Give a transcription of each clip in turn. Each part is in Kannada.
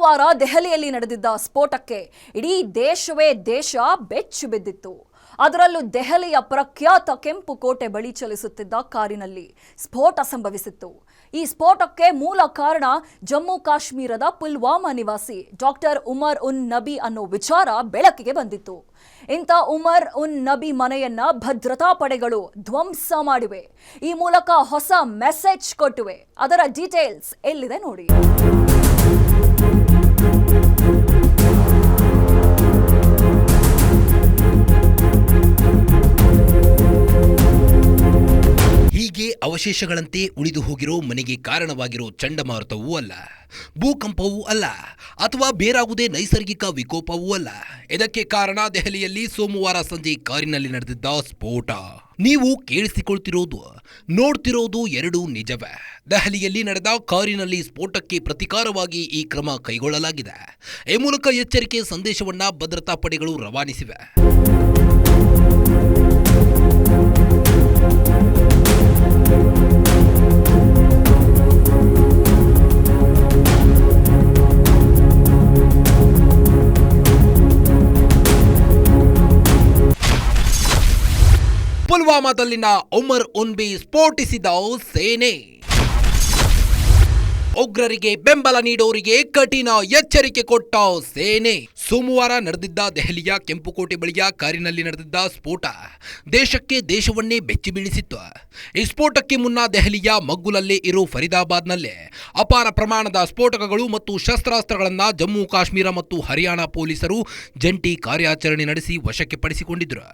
ಸೋಮವಾರ ದೆಹಲಿಯಲ್ಲಿ ನಡೆದಿದ್ದ ಸ್ಫೋಟಕ್ಕೆ ಇಡೀ ದೇಶವೇ ಬೆಚ್ಚಿ ಬಿದ್ದಿತ್ತು. ಅದರಲ್ಲೂ ದೆಹಲಿಯ ಪ್ರಖ್ಯಾತ ಕೆಂಪು ಕೋಟೆ ಬಳಿ ಚಲಿಸುತ್ತಿದ್ದ ಕಾರಿನಲ್ಲಿ ಸ್ಫೋಟ ಸಂಭವಿಸಿತ್ತು. ಈ ಸ್ಫೋಟಕ್ಕೆ ಮೂಲ ಕಾರಣ ಜಮ್ಮು ಕಾಶ್ಮೀರದ ಪುಲ್ವಾಮಾ ನಿವಾಸಿ ಡಾಕ್ಟರ್ ಉಮರ್ ಉನ್ ನಬಿ ಅನ್ನೋ ವಿಚಾರ ಬೆಳಕಿಗೆ ಬಂದಿತ್ತು. ಇಂಥ ಉಮರ್ ಉನ್ ನಬಿ ಮನೆಯನ್ನ ಭದ್ರತಾ ಪಡೆಗಳು ಧ್ವಂಸ ಮಾಡಿವೆ. ಈ ಮೂಲಕ ಹೊಸ ಮೆಸೇಜ್ ಕೊಟ್ಟಿವೆ. ಅದರ ಡೀಟೇಲ್ಸ್ ಎಲ್ಲಿದೆ ನೋಡಿ. ಹೀಗೆ ಅವಶೇಷಗಳಂತೆ ಉಳಿದು ಹೋಗಿರೋ ಮನೆಗೆ ಕಾರಣವಾಗಿರೋ ಚಂಡಮಾರುತವೂ ಅಲ್ಲ, ಭೂಕಂಪವೂ ಅಲ್ಲ, ಅಥವಾ ಬೇರಾವುದೇ ನೈಸರ್ಗಿಕ ವಿಕೋಪವೂ ಅಲ್ಲ. ಇದಕ್ಕೆ ಕಾರಣ ದೆಹಲಿಯಲ್ಲಿ ಸೋಮವಾರ ಸಂಜೆ ಕಾರಿನಲ್ಲಿ ನಡೆದಿದ್ದ ಸ್ಫೋಟ. ನೀವು ಕೇಳಿಸಿಕೊಳ್ತಿರೋದು, ನೋಡ್ತಿರೋದು ಎರಡೂ ನಿಜವೇ. ದೆಹಲಿಯಲ್ಲಿ ನಡೆದ ಕಾರಿನಲ್ಲಿ ಸ್ಫೋಟಕ್ಕೆ ಪ್ರತಿಕಾರವಾಗಿ ಈ ಕ್ರಮ ಕೈಗೊಳ್ಳಲಾಗಿದೆ. ಈ ಮೂಲಕ ಎಚ್ಚರಿಕೆ ಸಂದೇಶವನ್ನ ಭದ್ರತಾ ಪಡೆಗಳು ರವಾನಿಸಿವೆ. ಪುಲ್ವಾಮಾದಲ್ಲಿನ ಉಮರ್ ಉನ್ ನಬಿ ಸ್ಫೋಟಿಸಿದ ಸೇನೆ. ಉಗ್ರರಿಗೆ ಬೆಂಬಲ ನೀಡೋರಿಗೆ ಕಠಿಣ ಎಚ್ಚರಿಕೆ ಕೊಟ್ಟ ಸೇನೆ. ಸೋಮವಾರ ನಡೆದಿದ್ದ ದೆಹಲಿಯ ಕೆಂಪುಕೋಟೆ ಬಳಿಯ ಕಾರಿನಲ್ಲಿ ನಡೆದಿದ್ದ ಸ್ಫೋಟ ದೇಶವನ್ನೇ ಬೆಚ್ಚಿ ಬೀಳಿಸಿತ್ತು. ಈ ಸ್ಫೋಟಕ್ಕೆ ಮುನ್ನ ದೆಹಲಿಯ ಮಗ್ಗುಲಲ್ಲೇ ಇರೋ ಫರೀದಾಬಾದ್ನಲ್ಲೇ ಅಪಾರ ಪ್ರಮಾಣದ ಸ್ಫೋಟಕಗಳು ಮತ್ತು ಶಸ್ತ್ರಾಸ್ತ್ರಗಳನ್ನು ಜಮ್ಮು ಕಾಶ್ಮೀರ ಮತ್ತು ಹರಿಯಾಣ ಪೊಲೀಸರು ಜಂಟಿ ಕಾರ್ಯಾಚರಣೆ ನಡೆಸಿ ವಶಕ್ಕೆ ಪಡಿಸಿಕೊಂಡಿದ್ರು.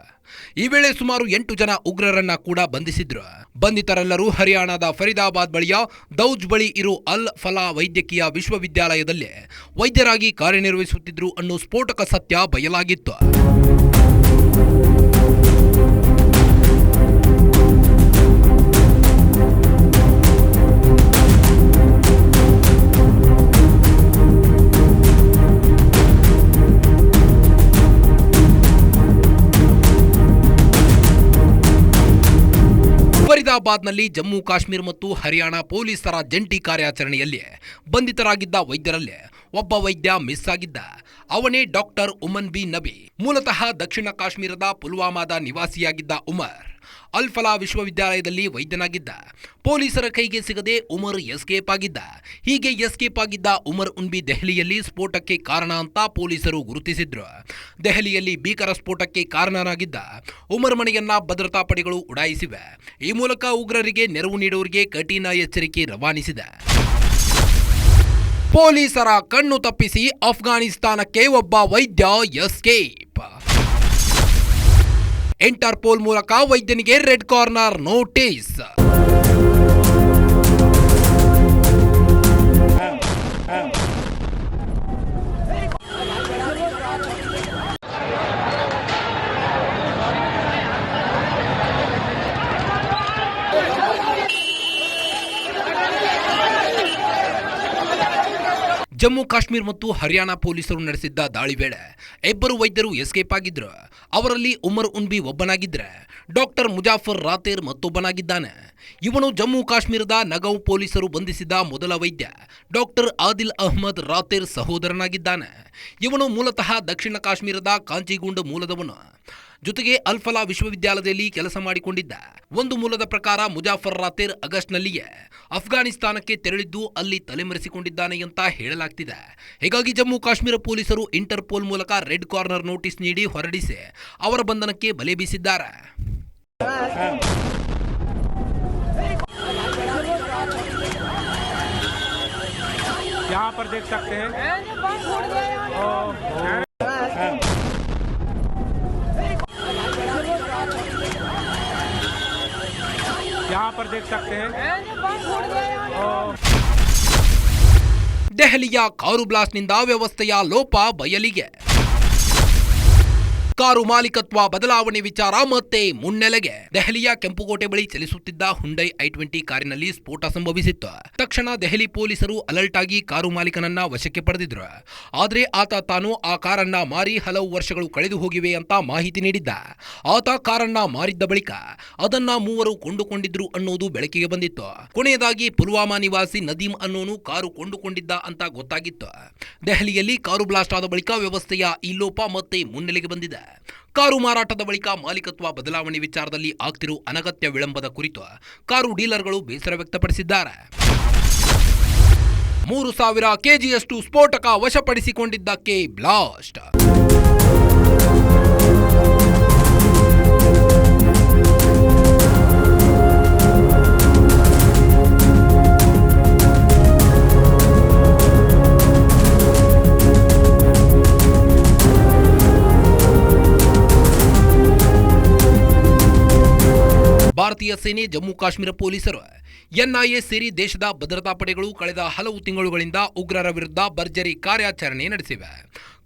ಈ ವೇಳೆ ಸುಮಾರು 8 ಜನ ಉಗ್ರರನ್ನ ಕೂಡ ಬಂಧಿಸಿದ್ರು. ಬಂಧಿತರೆಲ್ಲರೂ ಹರಿಯಾಣದ ಫರೀದಾಬಾದ್ ಬಳಿಯ ದೌಜ್ ಬಳಿ ಇರೋ ಅಲ್ ಫಲಾ ವೈದ್ಯಕೀಯ ವಿಶ್ವವಿದ್ಯಾಲಯದಲ್ಲಿ ವೈದ್ಯರಾಗಿ ಕಾರ್ಯನಿರ್ವಹಿಸುತ್ತಿದ್ರು ಅನ್ನೋ ಸ್ಫೋಟಕ ಸತ್ಯ ಬಯಲಾಗಿತ್ತು. ಫರೀದಾಬಾದ್ನಲ್ಲಿ ಜಮ್ಮು ಕಾಶ್ಮೀರ ಮತ್ತು ಹರಿಯಾಣ ಪೊಲೀಸರ ಜಂಟಿ ಕಾರ್ಯಾಚರಣೆಯಲ್ಲಿ ಬಂಧಿತರಾಗಿದ್ದ ವೈದ್ಯರಲ್ಲಿ ಒಬ್ಬ ವೈದ್ಯ ಮಿಸ್ ಆಗಿದ್ದ. ಅವನೇ ಡಾಕ್ಟರ್ ಉಮರ್ ಉನ್ ನಬಿ. ಮೂಲತಃ ದಕ್ಷಿಣ ಕಾಶ್ಮೀರದ ಪುಲ್ವಾಮಾದ ನಿವಾಸಿಯಾಗಿದ್ದ ಉಮರ್ ಅಲ್ ಫಲಾ ವಿಶ್ವವಿದ್ಯಾಲಯದಲ್ಲಿ ವೈದ್ಯನಾಗಿದ್ದ. ಪೊಲೀಸರ ಕೈಗೆ ಸಿಗದೆ ಉಮರ್ ಎಸ್ಕೇಪ್ ಆಗಿದ್ದ. ಹೀಗೆ ಎಸ್ಕೇಪ್ ಆಗಿದ್ದ ಉಮರ್ ಉನ್ ನಬಿ ದೆಹಲಿಯಲ್ಲಿ ಸ್ಫೋಟಕ್ಕೆ ಕಾರಣ ಅಂತ ಪೊಲೀಸರು ಗುರುತಿಸಿದ್ರು. ದೆಹಲಿಯಲ್ಲಿ ಭೀಕರ ಸ್ಫೋಟಕ್ಕೆ ಕಾರಣನಾಗಿದ್ದ ಉಮರ್ ಮನೆಯನ್ನ ಭದ್ರತಾ ಪಡೆಗಳು ಉಡಾಯಿಸಿವೆ. ಈ ಮೂಲಕ ಉಗ್ರರಿಗೆ ನೆರವು ನೀಡುವವರಿಗೆ ಕಠಿಣ ಎಚ್ಚರಿಕೆ ರವಾನಿಸಿದೆ. ಪೊಲೀಸರ ಕಣ್ಣು ತಪ್ಪಿಸಿ ಅಫ್ಘಾನಿಸ್ತಾನಕ್ಕೆ ಒಬ್ಬ ವೈದ್ಯ ಎಸ್ಕೇಪ್. ಇಂಟರ್ಪೋಲ್ ಮೂಲಕ ವೈದ್ಯನಿಗೆ red corner notice. Jammu Kashmir ಮತ್ತು ಹರಿಯಾಣ ಪೊಲೀಸರು ನಡೆಸಿದ್ದ ದಾಳಿ ವೇಳೆ 2 ವೈದ್ಯರು ಎಸ್ಕೇಪ್ ಆಗಿದ್ರು. ಅವರಲ್ಲಿ ಉಮರ್ ಉನ್ ನಬಿ ಒಬ್ಬನಾಗಿದ್ರೆ ಡಾಕ್ಟರ್ ಮುಜಾಫರ್ ರಾತೇರ್ ಮತ್ತೊಬ್ಬನಾಗಿದ್ದಾನೆ. ಇವನು ಜಮ್ಮು ಕಾಶ್ಮೀರದ ನಗೌ ಪೊಲೀಸರು ಬಂಧಿಸಿದ ಮೊದಲ ವೈದ್ಯ. ಡಾಕ್ಟರ್ ಆದಿಲ್ ಅಹ್ಮದ್ ರಾತೇರ್ ಸಹೋದರನಾಗಿದ್ದಾನೆ. ಇವನು ಮೂಲತಃ ದಕ್ಷಿಣ ಕಾಶ್ಮೀರದ ಕಾಂಚಿಗುಂಡ್ ಮೂಲದವನು. ಜೊತೆಗೆ ಅಲ್ ಫಲಾ ವಿಶ್ವವಿದ್ಯಾಲಯದಲ್ಲಿ ಕೆಲಸ ಮಾಡಿಕೊಂಡಿದ್ದ. ಒಂದು ಮೂಲದ ಪ್ರಕಾರ ಮುಜಾಫರ್ ರಾತೇರ್ ಆಗಸ್ಟ್ನಲ್ಲಿಯೇ ಅಫ್ಘಾನಿಸ್ತಾನಕ್ಕೆ ತೆರಳಿದ್ದು ಅಲ್ಲಿ ತಲೆಮರೆಸಿಕೊಂಡಿದ್ದಾನೆ ಅಂತ ಹೇಳಲಾಗ್ತಿದೆ. ಹೀಗಾಗಿ ಜಮ್ಮು ಕಾಶ್ಮೀರ ಪೊಲೀಸರು ಇಂಟರ್ಪೋಲ್ ಮೂಲಕ ರೆಡ್ ಕಾರ್ನರ್ ನೋಟಿಸ್ ನೀಡಿ ಹೊರಡಿಸಿ ಅವರ ಬಂಧನಕ್ಕೆ ಬಲೆ ಬೀಸಿದ್ದಾರೆ. यहाँ पर देख सकते हैं ದೆಹಲಿಯ ಕಾರು ಬ್ಲಾಸ್ಟ್ನಿಂದ ವ್ಯವಸ್ಥೆಯ ಲೋಪ ಬಯಲಿಗೆ. ಕಾರು ಮಾಲೀಕತ್ವ ಬದಲಾವಣೆ ವಿಚಾರ ಮತ್ತೆ ಮುನ್ನೆಲೆಗೆ. ದೆಹಲಿಯ ಕೆಂಪುಕೋಟೆ ಬಳಿ ಚಲಿಸುತ್ತಿದ್ದ ಹುಂಡೈ i20 ಕಾರಿನಲ್ಲಿ ಸ್ಫೋಟ ಸಂಭವಿಸಿತ್ತು. ತಕ್ಷಣ ದೆಹಲಿ ಪೊಲೀಸರು ಅಲರ್ಟ್ ಆಗಿ ಕಾರು ಮಾಲೀಕನನ್ನ ವಶಕ್ಕೆ ಪಡೆದಿದ್ರು. ಆದ್ರೆ ಆತ ತಾನು ಆ ಕಾರನ್ನ ಮಾರಿ ಹಲವು ವರ್ಷಗಳು ಕಳೆದು ಹೋಗಿವೆ ಅಂತ ಮಾಹಿತಿ ನೀಡಿದ್ದ. ಆತ ಕಾರನ್ನ ಮಾರಿದ್ದ ಬಳಿಕ ಅದನ್ನ ಮೂವರು ಕೊಂಡುಕೊಂಡಿದ್ರು ಅನ್ನೋದು ಬೆಳಕಿಗೆ ಬಂದಿತ್ತು. ಕೊನೆಯದಾಗಿ ಪುಲ್ವಾಮಾ ನಿವಾಸಿ ನದೀಮ್ ಅನ್ನೋನು ಕಾರು ಕೊಂಡುಕೊಂಡಿದ್ದ ಅಂತ ಗೊತ್ತಾಗಿತ್ತು. ದೆಹಲಿಯಲ್ಲಿ ಕಾರು ಬ್ಲಾಸ್ಟ್ ಆದ ಬಳಿಕ ವ್ಯವಸ್ಥೆಯ ಈ ಲೋಪ ಮತ್ತೆ ಮುನ್ನೆಲೆಗೆ ಬಂದಿದೆ. ಕಾರು ಮಾರಾಟದ ಬಳಿಕ ಮಾಲೀಕತ್ವ ಬದಲಾವಣೆ ವಿಚಾರದಲ್ಲಿ ಆಗ್ತಿರೋ ಅನಗತ್ಯ ವಿಳಂಬದ ಕುರಿತು ಕಾರು ಡೀಲರ್ಗಳು ಬೇಸರ ವ್ಯಕ್ತಪಡಿಸಿದ್ದಾರೆ. 3000 ಕೆಜಿಯಷ್ಟು ಸ್ಫೋಟಕ ವಶಪಡಿಸಿಕೊಂಡಿದ್ದಕ್ಕೆ ಬ್ಲಾಸ್ಟ್. ಭಾರತೀಯ ಸೇನೆ, ಜಮ್ಮು ಕಾಶ್ಮೀರ ಪೊಲೀಸರು, ಎನ್ಐಎ ಸೇರಿ ದೇಶದ ಭದ್ರತಾ ಪಡೆಗಳು ಕಳೆದ ಹಲವು ತಿಂಗಳುಗಳಿಂದ ಉಗ್ರರ ವಿರುದ್ಧ ಭರ್ಜರಿ ಕಾರ್ಯಾಚರಣೆ ನಡೆಸಿವೆ.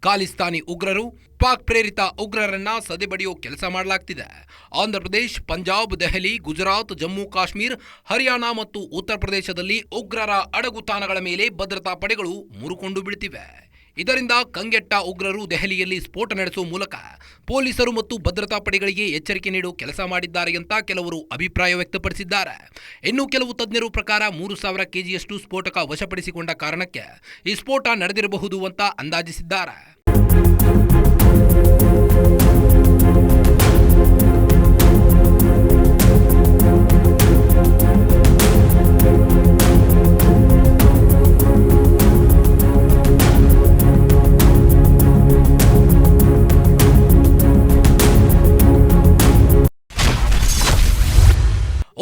ಖಾಲಿಸ್ತಾನಿ ಉಗ್ರರು, ಪಾಕ್ ಪ್ರೇರಿತ ಉಗ್ರರನ್ನ ಸದೆಬಡಿಯೋ ಕೆಲಸ ಮಾಡಲಾಗ್ತಿದೆ. ಆಂಧ್ರಪ್ರದೇಶ, ಪಂಜಾಬ್, ದೆಹಲಿ, ಗುಜರಾತ್, ಜಮ್ಮು ಕಾಶ್ಮೀರ, ಹರಿಯಾಣ ಮತ್ತು ಉತ್ತರ ಪ್ರದೇಶದಲ್ಲಿ ಉಗ್ರರ ಅಡಗುತಾಣಗಳ ಮೇಲೆ ಭದ್ರತಾ ಪಡೆಗಳು ಮುರುಕೊಂಡು ಬೀಳ್ತಿವೆ. ಇದರಿಂದ ಕಂಗೆಟ್ಟ ಉಗ್ರರು ದೆಹಲಿಯಲ್ಲಿ ಸ್ಫೋಟ ನಡೆಸುವ ಮೂಲಕ ಪೊಲೀಸರು ಮತ್ತು ಭದ್ರತಾ ಪಡೆಗಳಿಗೆ ಎಚ್ಚರಿಕೆ ನೀಡುವ ಕೆಲಸ ಮಾಡಿದ್ದಾರೆ ಅಂತ ಕೆಲವರು ಅಭಿಪ್ರಾಯ ವ್ಯಕ್ತಪಡಿಸಿದ್ದಾರೆ. ಇನ್ನು ಕೆಲವು ತಜ್ಞರು ಪ್ರಕಾರ 3000 ಕೆಜಿಯಷ್ಟು ಸ್ಫೋಟಕ ವಶಪಡಿಸಿಕೊಂಡ ಕಾರಣಕ್ಕೆ ಈ ಸ್ಫೋಟ ನಡೆದಿರಬಹುದು ಅಂತ ಅಂದಾಜಿಸಿದ್ದಾರೆ.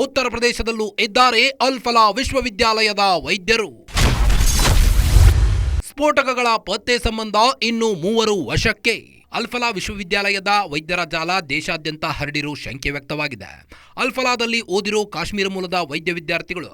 ಉತ್ತರ ಪ್ರದೇಶದಲ್ಲೂ ಇದ್ದಾರೆ ಅಲ್-ಫಲಾ ವಿಶ್ವವಿದ್ಯಾಲಯದ ವೈದ್ಯರು. ಸ್ಫೋಟಕಗಳ ಪತ್ತೆ ಸಂಬಂಧ ಇನ್ನು 3 ವಶಕ್ಕೆ. ಅಲ್-ಫಲಾ ವಿಶ್ವವಿದ್ಯಾಲಯದ ವೈದ್ಯರ ಜಾಲ ದೇಶಾದ್ಯಂತ ಹರಡಿರೋ ಶಂಕೆ ವ್ಯಕ್ತವಾಗಿದೆ. ಅಲ್-ಫಲಾದಲ್ಲಿ ಓದಿರೋ ಕಾಶ್ಮೀರ ಮೂಲದ ವೈದ್ಯ ವಿದ್ಯಾರ್ಥಿಗಳು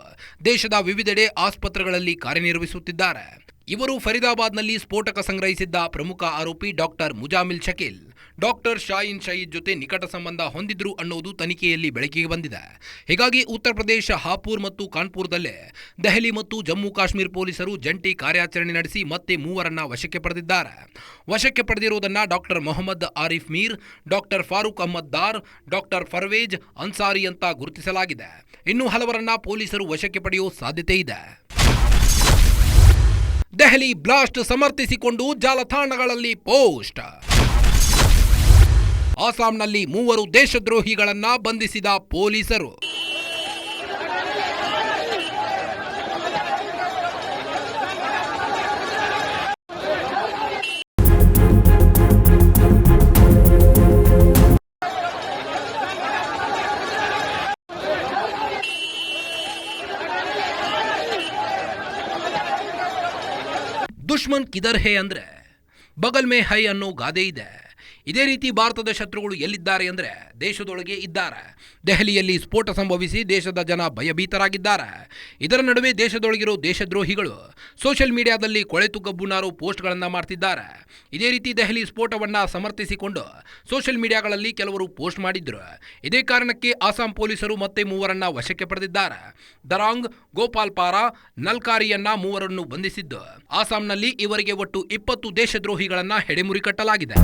ದೇಶದ ವಿವಿಧೆಡೆ ಆಸ್ಪತ್ರೆಗಳಲ್ಲಿ ಕಾರ್ಯನಿರ್ವಹಿಸುತ್ತಿದ್ದಾರೆ. ಇವರು ಫರೀದಾಬಾದ್ನಲ್ಲಿ ಸ್ಫೋಟಕ ಸಂಗ್ರಹಿಸಿದ್ದ ಪ್ರಮುಖ ಆರೋಪಿ ಡಾಕ್ಟರ್ ಮುಜಾಮಿಲ್ ಶಕೀಲ್, ಡಾಕ್ಟರ್ ಶಾಯಿನ್ ಶಹೀದ್ ಜೊತೆ ನಿಕಟ ಸಂಬಂಧ ಹೊಂದಿದ್ರು ಅನ್ನೋದು ತನಿಖೆಯಲ್ಲಿ ಬೆಳಕಿಗೆ ಬಂದಿದೆ. ಹೀಗಾಗಿ ಉತ್ತರ ಪ್ರದೇಶ ಹಾಪುರ್ ಮತ್ತು ಕಾನ್ಪುರದಲ್ಲೇ ದೆಹಲಿ ಮತ್ತು ಜಮ್ಮು ಕಾಶ್ಮೀರ ಪೊಲೀಸರು ಜಂಟಿ ಕಾರ್ಯಾಚರಣೆ ನಡೆಸಿ ಮತ್ತೆ 3ರನ್ನ ವಶಕ್ಕೆ ಪಡೆದಿದ್ದಾರೆ. ವಶಕ್ಕೆ ಪಡೆದಿರುವುದನ್ನ ಡಾಕ್ಟರ್ ಮೊಹಮ್ಮದ್ ಆರಿಫ್ ಮೀರ್, ಡಾಕ್ಟರ್ ಫಾರೂಕ್ ಅಹ್ಮದ್ ದಾರ್, ಡಾಕ್ಟರ್ ಫರ್ವೇಜ್ ಅನ್ಸಾರಿ ಅಂತ ಗುರುತಿಸಲಾಗಿದೆ. ಇನ್ನು ಹಲವರನ್ನ ಪೊಲೀಸರು ವಶಕ್ಕೆ ಪಡೆಯುವ ಸಾಧ್ಯತೆ ಇದೆ. ದೆಹಲಿ ಬ್ಲಾಸ್ಟ್ ಸಮರ್ಥಿಸಿಕೊಂಡು ಜಾಲತಾಣಗಳಲ್ಲಿ ಪೋಸ್ಟ್. ಅಸ್ಸಾಂನಲ್ಲಿ 3 ದೇಶದ್ರೋಹಿಗಳನ್ನ ಬಂಧಿಸಿದ ಪೊಲೀಸರು. ದುಶ್ಮನ್ ಕಿದರ್ ಹೇ ಅಂದ್ರೆ ಬಗಲ್ ಮೇ ಹೈ ಅನ್ನೋ ಗಾದೆ ಇದೆ. ಇದೇ ರೀತಿ ಭಾರತದ ಶತ್ರುಗಳು ಎಲ್ಲಿದ್ದಾರೆ ಅಂದರೆ ದೇಶದೊಳಗೆ ಇದ್ದಾರೆ. ದೆಹಲಿಯಲ್ಲಿ ಸ್ಫೋಟ ಸಂಭವಿಸಿ ದೇಶದ ಜನ ಭಯಭೀತರಾಗಿದ್ದಾರೆ. ಇದರ ನಡುವೆ ದೇಶದೊಳಗಿರೋ ದೇಶದ್ರೋಹಿಗಳು ಸೋಷಿಯಲ್ ಮೀಡಿಯಾದಲ್ಲಿ ಕೊಳೆತು ಗಬ್ಬುನಾರು ಪೋಸ್ಟ್ಗಳನ್ನು ಮಾಡ್ತಿದ್ದಾರೆ. ಇದೇ ರೀತಿ ದೆಹಲಿ ಸ್ಫೋಟವನ್ನು ಸಮರ್ಥಿಸಿಕೊಂಡು ಸೋಷಿಯಲ್ ಮೀಡಿಯಾಗಳಲ್ಲಿ ಕೆಲವರು ಪೋಸ್ಟ್ ಮಾಡಿದ್ರು. ಇದೇ ಕಾರಣಕ್ಕೆ ಅಸ್ಸಾಂ ಪೊಲೀಸರು ಮತ್ತೆ 3ರನ್ನ ವಶಕ್ಕೆ ಪಡೆದಿದ್ದಾರೆ. ದರಾಂಗ್, ಗೋಪಾಲ್ಪಾರಾ, ನಲ್ಕಾರಿಯನ್ನ 3ರನ್ನು ಬಂಧಿಸಿದ್ದು ಅಸ್ಸಾಂನಲ್ಲಿ ಇವರಿಗೆ ಒಟ್ಟು 20 ದೇಶದ್ರೋಹಿಗಳನ್ನ ಹೆಡೆಮುರಿ ಕಟ್ಟಲಾಗಿದೆ.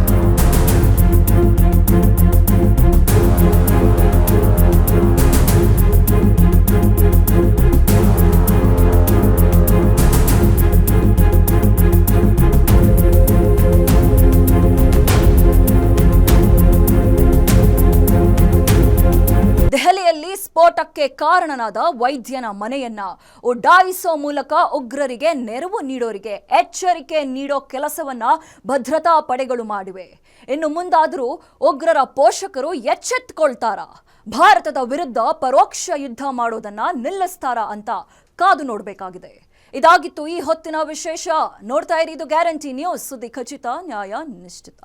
ದೆಹಲಿಯಲ್ಲಿ ಸ್ಫೋಟಕ್ಕೆ ಕಾರಣನಾದ ವೈದ್ಯನ ಮನೆಯನ್ನ ಉಡಾಯಿಸೋ ಮೂಲಕ ಉಗ್ರರಿಗೆ ನೆರವು ನೀಡೋರಿಗೆ ಎಚ್ಚರಿಕೆ ನೀಡೋ ಕೆಲಸವನ್ನ ಭದ್ರತಾ ಪಡೆಗಳು ಮಾಡಿವೆ. ಇನ್ನು ಮುಂದಾದರೂ ಉಗ್ರರ ಪೋಷಕರು ಎಚ್ಚೆತ್ತುಕೊಳ್ತಾರಾ? ಭಾರತದ ವಿರುದ್ಧ ಪರೋಕ್ಷ ಯುದ್ಧ ಮಾಡೋದನ್ನ ನಿಲ್ಲಿಸ್ತಾರಾ ಅಂತ ಕಾದು ನೋಡಬೇಕಾಗಿದೆ. ಇದಾಗಿತ್ತು ಈ ಹೊತ್ತಿನ ವಿಶೇಷ. ನೋಡ್ತಾ ಇರಿ, ಇದು ಗ್ಯಾರಂಟಿ ನ್ಯೂಸ್. ಸುದ್ದಿ ಖಚಿತ, ನ್ಯಾಯ ನಿಶ್ಚಿತ.